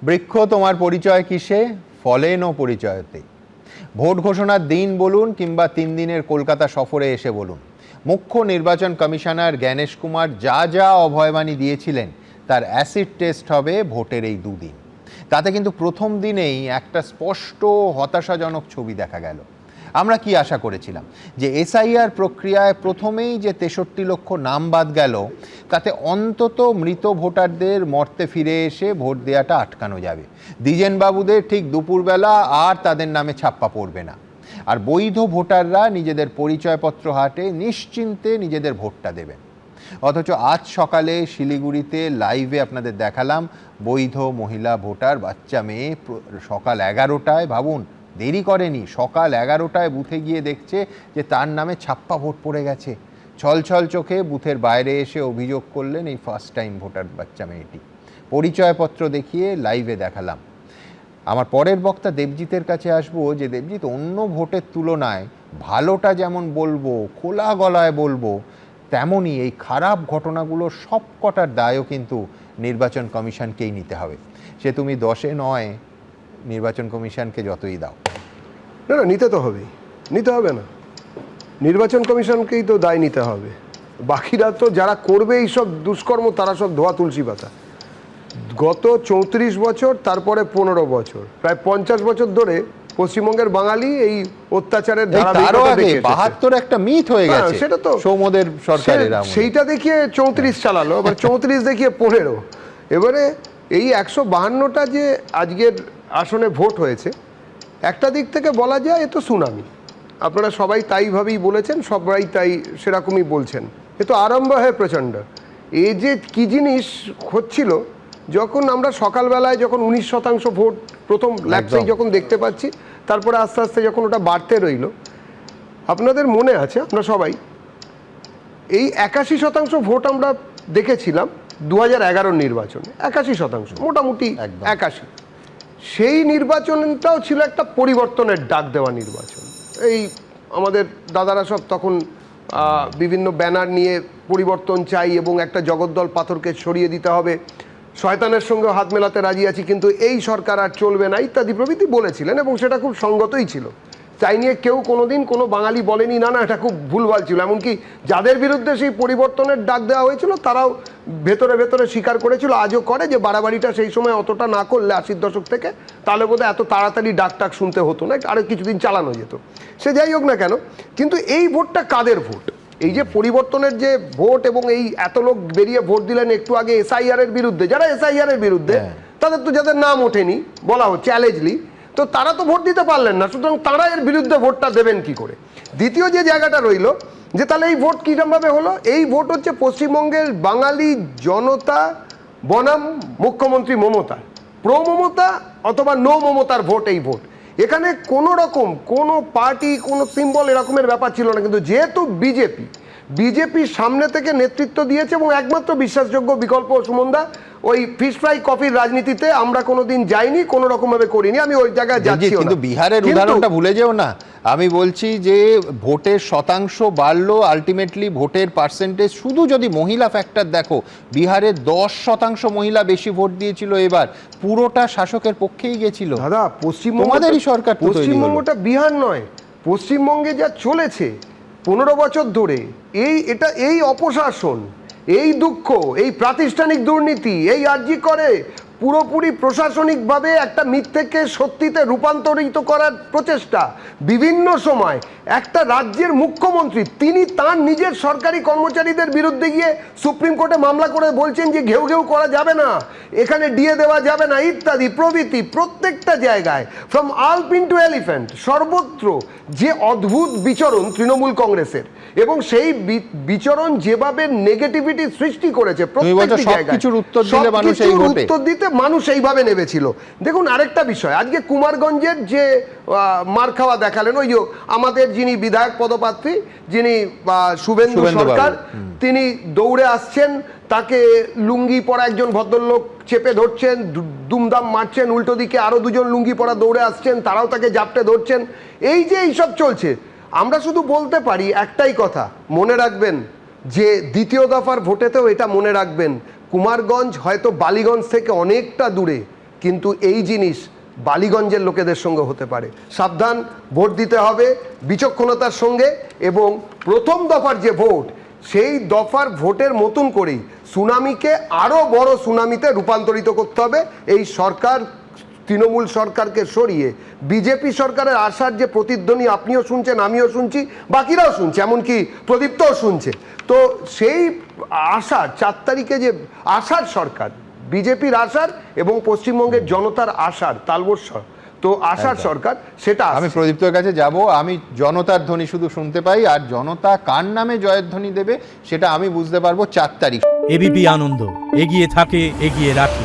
বৃক্ষ তোমার পরিচয় কিসে? ফলেন ও পরিচয়তে। ভোট ঘোষণার দিন বলুন কিংবা 3 দিনের কলকাতা সফরে এসে বলুন, মুখ্য নির্বাচন কমিশনার জ্ঞানেশ কুমার যা যা অভয়বাণী দিয়েছিলেন তার অ্যাসিড টেস্ট হবে ভোটের এই দুদিন। তাতে কিন্তু প্রথম দিনেই একটা স্পষ্ট হতাশাজনক ছবি দেখা গেল। আমরা কি আশা করেছিলাম যে এসআইআর প্রক্রিয়ায় প্রথমেই যে 63 লক্ষ নাম বাদ গেল, তাতে অন্তত মৃত ভোটারদের মর্তে ফিরে এসে ভোট দেওয়াটা আটকানো যাবে। দ্বিজেনবাবুদের ঠিক দুপুরবেলা আর তাদের নামে ছাপ্পা পড়বে না, আর বৈধ ভোটাররা নিজেদের পরিচয়পত্র হাতে নিশ্চিন্তে নিজেদের ভোটটা দেবেন। অথচ আজ সকালে শিলিগুড়িতে লাইভে আপনাদের দেখালাম বৈধ মহিলা ভোটার, বাচ্চা মেয়ে, সকাল 11টায়, ভাবুন দেরি করেনি, সকাল 11টায় বুথে গিয়ে দেখছে যে তার নামে ছাপ্পা ভোট পড়ে গেছে। ছলছল চোখে বুথের বাইরে এসে অভিযোগ করলেন এই ফার্স্ট টাইম ভোটার বাচ্চা মেয়েটি। পরিচয়পত্র দেখিয়ে লাইভে দেখালাম। আমার পরের বক্তা দেবজিতের কাছে আসবো, যে দেবজিৎ, অন্য ভোটের তুলনায় ভালোটা যেমন বলবো, খোলা গলায় বলবো, তেমনই এই খারাপ ঘটনাগুলোর সব কটার দায়ও কিন্তু নির্বাচন কমিশনকেই নিতে হবে। সে তুমি 10-এ নয়, নির্বাচন কমিশনকে যতই দাও। না না, নিতে তো হবেই, নিতে হবে না, নির্বাচন কমিশনকেই তো দায় নিতে হবে। বাকিরা তো যারা করবে এইসব দুষ্কর্ম তারা সব ধোয়া তুলসী পাতা। গত 34 বছর, তারপরে 15 বছর, প্রায় 50 বছর ধরে পশ্চিমবঙ্গের বাঙালি এই অত্যাচারের ধারাবাহিকতা দেখে 72 একটা মিথ হয়ে গেছে। সেটা তো সৌমদের সরকারের সেইটা দেখিয়ে 34 চালালো, আবার 34 দেখিয়ে 15। এবারে এই 152টা যে আজকের আসনে ভোট হয়েছে, একটা দিক থেকে বলা যায় এ তো সুনামি। আপনারা সবাই তাইভাবেই বলেছেন, সবাই তাই সেরকমই বলছেন। এ তো আরম্ভ হয় প্রচণ্ড। এই যে কি জিনিস হচ্ছিল, যখন আমরা সকালবেলায় যখন 19% ভোট প্রথম ল্যাপসেই যখন দেখতে পাচ্ছি, তারপরে আস্তে আস্তে যখন ওটা বাড়তে রইল, আপনাদের মনে আছে, আপনারা সবাই এই 81% ভোট আমরা দেখেছিলাম 2011 নির্বাচনে। 81%, মোটামুটি 81। সেই নির্বাচনটাও ছিল একটা পরিবর্তনের ডাক দেওয়া নির্বাচন। এই আমাদের দাদারা সব তখন বিভিন্ন ব্যানার নিয়ে পরিবর্তন চাই এবং একটা জগদ্দল পাথরকে সরিয়ে দিতে হবে, শয়তানের সঙ্গে হাত মেলাতে রাজি আছি, কিন্তু এই সরকার আর চলবে না ইত্যাদি প্রভৃতি বলেছিলেন, এবং সেটা খুব সঙ্গতই ছিল। তাই নিয়ে কেউ কোনোদিন কোনো বাঙালি বলেনি না না এটা খুব ভুলভাল ছিল। এমনকি যাদের বিরুদ্ধে সেই পরিবর্তনের ডাক দেওয়া হয়েছিল তারাও ভেতরে ভেতরে স্বীকার করেছিল, আজও করে, যে বাড়াবাড়িটা সেই সময় অতটা না করলে 80-র দশক থেকে, তাহলে বোধহয় এত তাড়াতাড়ি ডাক শুনতে হতো না, আরও কিছুদিন চালানো যেত। সে যাই হোক না কেন, কিন্তু এই ভোটটা কাদের ভোট? এই যে পরিবর্তনের যে ভোট, এবং এই এত লোক বেরিয়ে ভোট দিলেন একটু আগে এসআইআর এর বিরুদ্ধে, যারা এসআইআর এর বিরুদ্ধে, তাদের তো যাদের নাম ওঠেনি বলা হচ্ছে অ্যালেজলি, তো তারা তো ভোট দিতে পারলেন না, সুতরাং তারা এর বিরুদ্ধে ভোটটা দেবেন কি করে? দ্বিতীয় যে জায়গাটা রইল, যে তাহলে এই ভোট কীরকমভাবে হলো? এই ভোট হচ্ছে পশ্চিমবঙ্গের বাঙালি জনতা বনাম মুখ্যমন্ত্রী মমতা, প্রো মমতা অথবা নো মমতার ভোট। এই ভোট, এখানে কোনো রকম কোনো পার্টি, কোনো সিম্বল এরকমের ব্যাপার ছিল না। কিন্তু যেহেতু বিজেপি সামনে থেকে নেতৃত্ব দিয়েছে, এবং একমাত্র বিশ্বাসযোগ্য বিকল্প সুমনদা, ওই ফিশ ফ্রাই কফির রাজনীতিতে আমরা কোনোদিন যাইনি, কোনো রকম ভাবে করিনি, আমি ওই জায়গায় যাচ্ছি। কিন্তু বিহারের উদাহরণটা ভুলে যেও না। আমি বলছি যে ভোটের শতাংশ বাড়লো, আলটিমেটলি ভোটের পার্সেন্টেজ, শুধু যদি মহিলা ফ্যাক্টর দেখো, বিহারে 10% মহিলা বেশি ভোট দিয়েছিল, এবার পুরোটা শাসকের পক্ষেই গেছিল। দাদা, তোমাদেরই সরকার, পশ্চিমবঙ্গটা বিহার নয়। পশ্চিমবঙ্গে যা চলেছে 15 বছর ধরে, এই অপশাসন, এই দুঃখ, এই প্রাতিষ্ঠানিক দুর্নীতি, এই আর্জি করে পুরোপুরি প্রশাসনিকভাবে একটা মিথ্যেকে সত্যিতে রূপান্তরিত করার প্রচেষ্টা। বিভিন্ন সময় একটা রাজ্যের মুখ্যমন্ত্রী তিনি তার নিজের সরকারি কর্মচারীদের বিরুদ্ধে গিয়ে সুপ্রিম কোর্টে মামলা করে বলছেন যে ঘেউ ঘেউ করা যাবে না, এখানে ডিএ দেওয়া যাবে না ইত্যাদি প্রভৃতি। প্রত্যেকটা জায়গায়, ফ্রম আলপিন টু এলিফ্যান্ট, সর্বত্র যে অদ্ভুত বিচরণ তৃণমূল কংগ্রেসের, এবং সেই বিচরণ যেভাবে নেগেটিভিটি সৃষ্টি করেছে প্রত্যেকটি জায়গায়, উত্তর দিতে মানুষ এইভাবে নেমেছিল। দেখুন আরেকটা বিষয়, আজকে কুমারগঞ্জের যে মার খাওয়া দেখালেন, ওই আমাদের যিনি বিধায়ক পদপ্রার্থী, যিনি শুভেন্দু সরকার, তিনি দৌড়ে আসছেন, তাকে লুঙ্গি পরা একজন ভদ্রলোক চেপে ধরছেন, দুমদাম মারছেন, উল্টো দিকে আরো দুজন লুঙ্গি পরা দৌড়ে আসছেন, তারাও তাকে জাপটে ধরছেন। এই যে এইসব চলছে, আমরা শুধু বলতে পারি একটাই কথা, মনে রাখবেন যে দ্বিতীয় দফার ভোটেতেও এটা মনে রাখবেন, কুমারগঞ্জ হয়তো বালিগঞ্জ থেকে অনেকটা দূরে, কিন্তু এই জিনিস বালিগঞ্জের লোকেদের সঙ্গে হতে পারে। সাবধান, ভোট দিতে হবে বিচক্ষণতার সঙ্গে, এবং প্রথম দফার যে ভোট, সেই দফার ভোটের মতন করেই সুনামিকে আরও বড় সুনামিতে রূপান্তরিত করতে হবে। এই সরকার, তৃণমূল সরকারকে সরিয়ে বিজেপি সরকারের আসার যে প্রতিধ্বনি আপনিও শুনছেন, আমিও শুনছি, বাকিরাও শুনছে, এমনকি প্রদীপ্তও শুনছে, তো সেই আসার 4 তারিখে যে আসার সরকার, বিজেপির আসার এবং পশ্চিমবঙ্গের জনতার আসার তালবস্বর, তো আসার সরকার, সেটা আমি প্রদীপ্তর কাছে যাব। আমি জনতার ধ্বনি শুধু শুনতে পাই, আর জনতা কার নামে জয়ের ধ্বনি দেবে সেটা আমি বুঝতে পারবো 4 তারিখ। এবিপি আনন্দ, এগিয়ে থাকে, এগিয়ে রাখে।